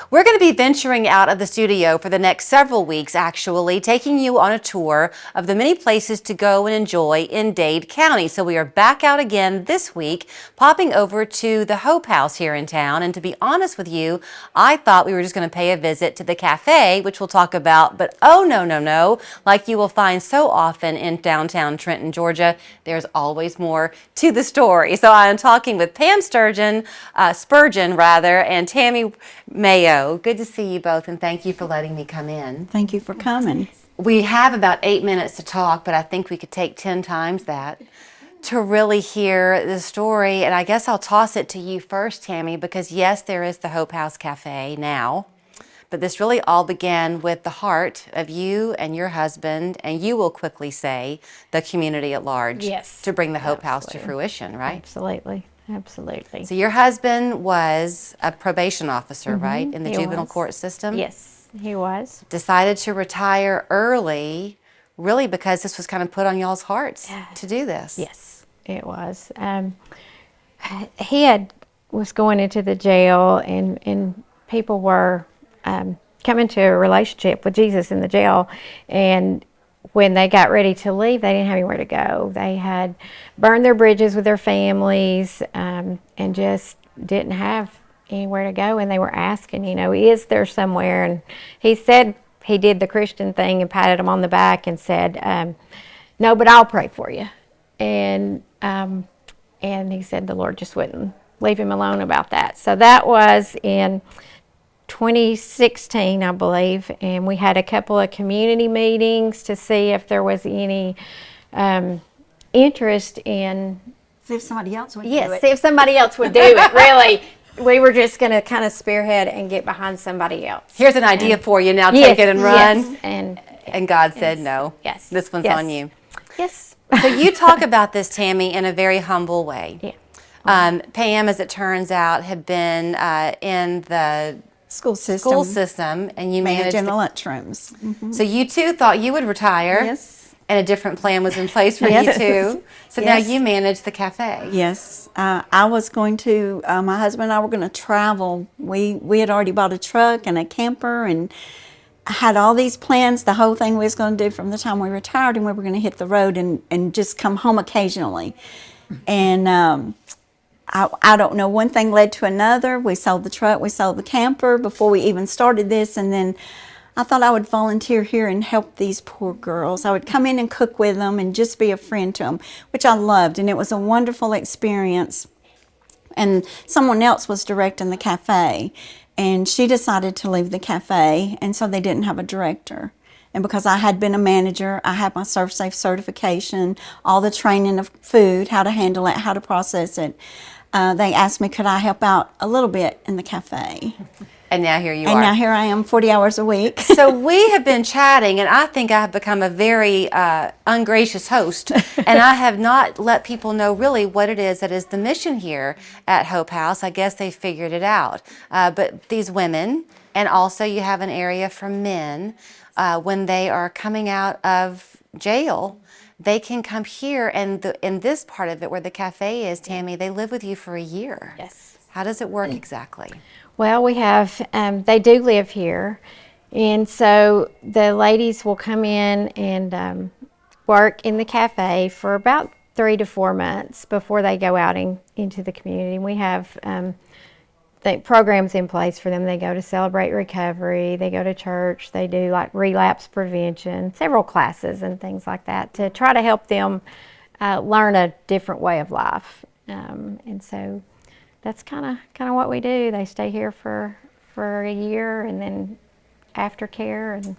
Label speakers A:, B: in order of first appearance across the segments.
A: We're going to be venturing out of the studio for the next several weeks, actually, taking you on a tour of the many places to go and enjoy in Dade County. So we are back out again this week, popping over to the Hope House here in town. And to be honest with you, I thought we were just going to pay a visit to the cafe, which we'll talk about, but oh no, no, no. Like you will find so often in downtown Trenton, Georgia, there's always more to the story. So I am talking with Pam Spurgeon, and Tammy Mayo. Good to see you both, and thank you for letting me come in.
B: Thank you for coming.
A: We have about 8 minutes to talk, but I think we could take 10 times that to really hear the story. And I guess I'll toss it to you first, Tammy, because yes, there is the Hope House Cafe now, but this really all began with the heart of you and your husband, and you will quickly say the community at large,
C: yes,
A: to bring the Hope House to
C: absolutely.
A: fruition, right?
C: Absolutely. Absolutely.
A: So your husband was a probation officer, right, in the
C: He
A: juvenile
C: was.
A: court system?
C: Yes, he was.
A: Decided to retire early, really because this was kind of put on y'all's hearts to do this.
C: Yes, it was. He was going into the jail, and people were coming to a relationship with Jesus in the jail, and when they got ready to leave, they didn't have anywhere to go. They had burned their bridges with their families, and just didn't have anywhere to go. And they were asking, is there somewhere? And he said he did the Christian thing and patted them on the back and said, no, but I'll pray for you. And he said the Lord just wouldn't leave him alone about that. So that was in 2016, I believe, and we had a couple of community meetings to see if there was any interest in.
B: See if somebody else would do
C: Yes,
B: it.
C: see if somebody else would do it. Really, we were just going to kind of spearhead and get behind somebody else.
A: Here's an idea for you now.
C: Yes,
A: Take it and run.
C: Yes,
A: And God said no.
C: Yes.
A: This one's
C: Yes.
A: on you.
C: Yes.
A: So you talk about this, Tammy, in a very humble way.
C: Yeah.
A: Pam, as it turns out, had been in the
B: School system.
A: And you managed
B: managing the lunchrooms.
A: So you too thought you would retire.
B: Yes.
A: And a different plan was in place for
B: Yes.
A: you too. So
B: Yes.
A: now you manage the cafe.
B: Yes. I was going to, my husband and I were going to travel. We had already bought a truck and a camper and had all these plans. The whole thing we was going to do from the time we retired, and we were going to hit the road and just come home occasionally. And I don't know, one thing led to another. We sold the truck, we sold the camper before we even started this, and then I thought I would volunteer here and help these poor girls. I would come in and cook with them and just be a friend to them, which I loved, and it was a wonderful experience. And someone else was directing the cafe, and she decided to leave the cafe, and so they didn't have a director. And because I had been a manager, I had my ServSafe certification, all the training of food, how to handle it, how to process it. They asked me, could I help out a little bit in the cafe?
A: And now here you
B: And
A: are.
B: now here I am, 40 hours a week.
A: So we have been chatting, and I think I have become a very ungracious host, and I have not let people know really what it is that is the mission here at Hope House. I guess they figured it out. But these women, and also you have an area for men, when they are coming out of jail, they can come here, and in this part of it where the cafe is, Tammy, they live with you for a year.
C: Yes.
A: How does it work exactly?
C: Well, we have, they do live here, and so the ladies will come in and work in the cafe for about 3 to 4 months before they go out into the community. We have programs in place for them. They go to Celebrate Recovery, they go to church, they do like relapse prevention, several classes and things like that to try to help them learn a different way of life. And so that's kind of what we do. They stay here for a year, and then aftercare, and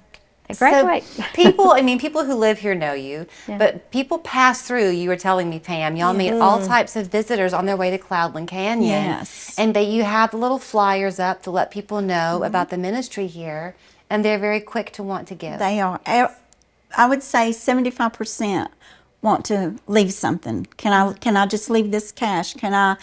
C: they graduate.
A: So people who live here know you,
C: Yeah.
A: but people pass through. You were telling me, Pam, y'all meet all types of visitors on their way to Cloudland Canyon.
B: Yes.
A: And that you have the little flyers up to let people know about the ministry here, and they're very quick to want to give.
B: They are. I would say 75% want to leave something. Can I just leave this cash? Can I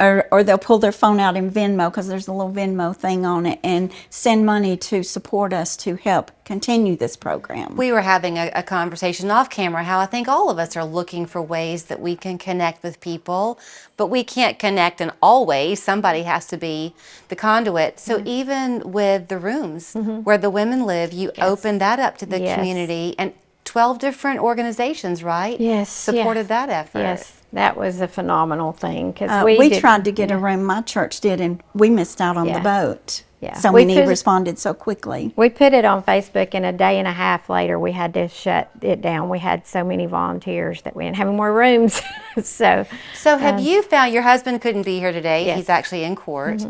B: or they'll pull their phone out in Venmo, because there's a little Venmo thing on it, and send money to support us to help continue this program.
A: We were having a conversation off camera how I think all of us are looking for ways that we can connect with people, but we can't connect in all ways. Somebody has to be the conduit. So even with the rooms where the women live, you opened that up to the community, and 12 different organizations, right?
C: Yes.
A: Supported that effort.
C: Yes, that was a phenomenal thing, because
B: We tried to get a room, my church did, and we missed out on the boat.
C: Yeah.
B: So
C: We
B: many
C: put-
B: responded so quickly.
C: We put it on Facebook, and a day and a half later, we had to shut it down. We had so many volunteers that we didn't have any more rooms. So
A: have you found, your husband couldn't be here today,
C: Yes.
A: he's actually in court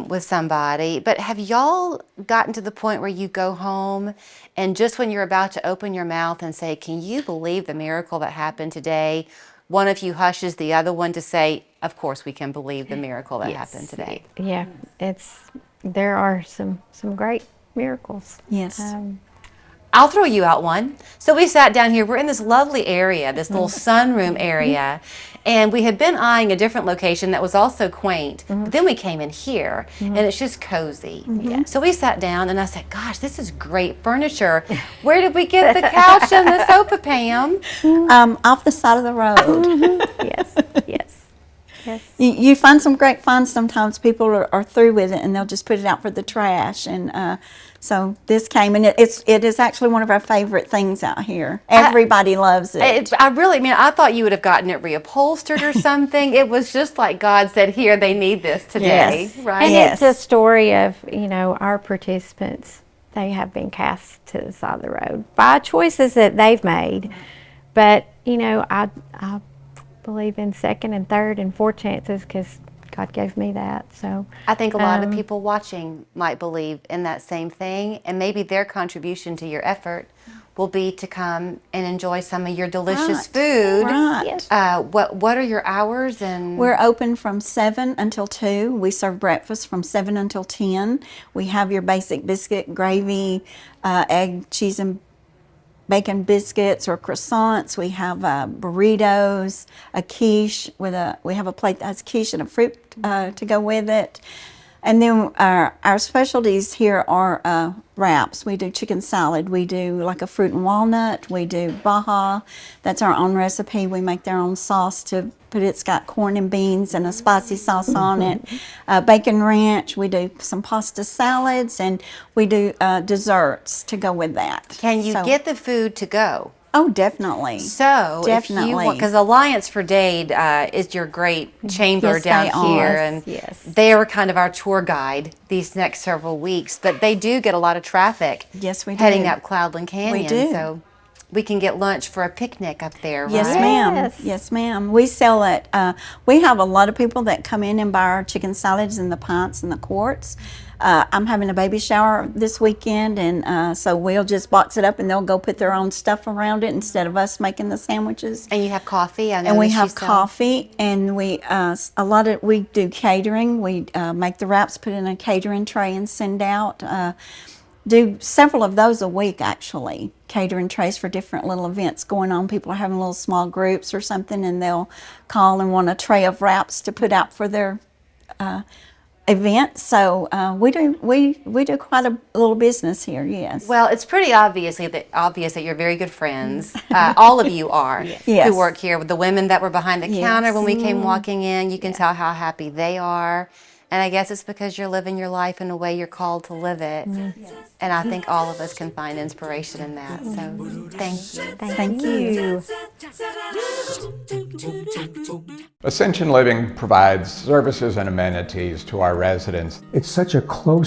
A: with somebody, but have y'all gotten to the point where you go home and just when you're about to open your mouth and say, can you believe the miracle that happened today, one of you hushes the other one to say, of course we can believe the miracle that happened today?
C: yeah, there are some great miracles.
B: Yes.
A: I'll throw you out one. So we sat down here. We're in this lovely area, this little sunroom area, and we had been eyeing a different location that was also quaint. But then we came in here, and it's just cozy. So we sat down, and I said, "Gosh, this is great furniture. Where did we get the couch and the sofa, Pam?"
B: Off the side of the road.
C: Yes, yes, yes.
B: You find some great finds sometimes. People are through with it, and they'll just put it out for the trash. And so this came, and it is actually one of our favorite things out here. Everybody loves it.
A: I thought you would have gotten it reupholstered or something. It was just like God said, here, they need this today,
B: Yes.
A: right?
C: And
B: Yes.
C: it's a story of, our participants. They have been cast to the side of the road by choices that they've made. But, I believe in second and third and fourth chances, because God gave me that. So
A: I think a lot of people watching might believe in that same thing, and maybe their contribution to your effort will be to come and enjoy some of your delicious food.
B: Right.
C: Yes.
A: What are your hours? And
B: We're open from 7 until 2. We serve breakfast from 7 until 10. We have your basic biscuit, gravy, egg, cheese, and bacon biscuits or croissants. We have burritos, a quiche we have a plate that has quiche and a fruit to go with it. And then our specialties here are wraps. We do chicken salad. We do like a fruit and walnut. We do baja. That's our own recipe. We make their own sauce to put it. It's got corn and beans and a spicy sauce on it. Bacon ranch. We do some pasta salads, and we do desserts to go with that.
A: can you
B: So-
A: get the food to go?
B: Oh, definitely.
A: So
B: Definitely.
A: if you want, because Alliance for Dade is your great chamber
B: Yes,
A: down
B: they are.
A: here, and
C: Yes.
A: they are kind of our tour guide these next several weeks. But they do get a lot of traffic.
B: Yes, we
A: heading
B: do.
A: up Cloudland Canyon.
B: do.
A: So we can get lunch for a picnic up there, right?
B: Yes, ma'am.
C: Yes.
B: Yes, ma'am. We sell it. We have a lot of people that come in and buy our chicken salads in the pints and the quarts. I'm having a baby shower this weekend, and so we'll just box it up, and they'll go put their own stuff around it instead of us making the sandwiches.
A: And you have coffee. I know
B: And we
A: that you
B: have
A: sell.
B: coffee, and we do catering. We make the wraps, put in a catering tray, and send out. Do several of those a week, actually. Catering trays for different little events going on. People are having little small groups or something, and they'll call and want a tray of wraps to put out for their event. So we do quite a little business here. Yes.
A: Well, it's pretty obvious that you're very good friends. All of you are
B: Yes.
A: who work here. With the women that were behind the counter when we
B: Mm-hmm.
A: came walking in, you can tell how happy they are. And I guess it's because you're living your life in a way you're called to live it.
B: Mm-hmm.
A: And I think all of us can find inspiration in that. So thank you.
B: Thank you.
D: Ascension Living provides services and amenities to our residents.
E: It's such a close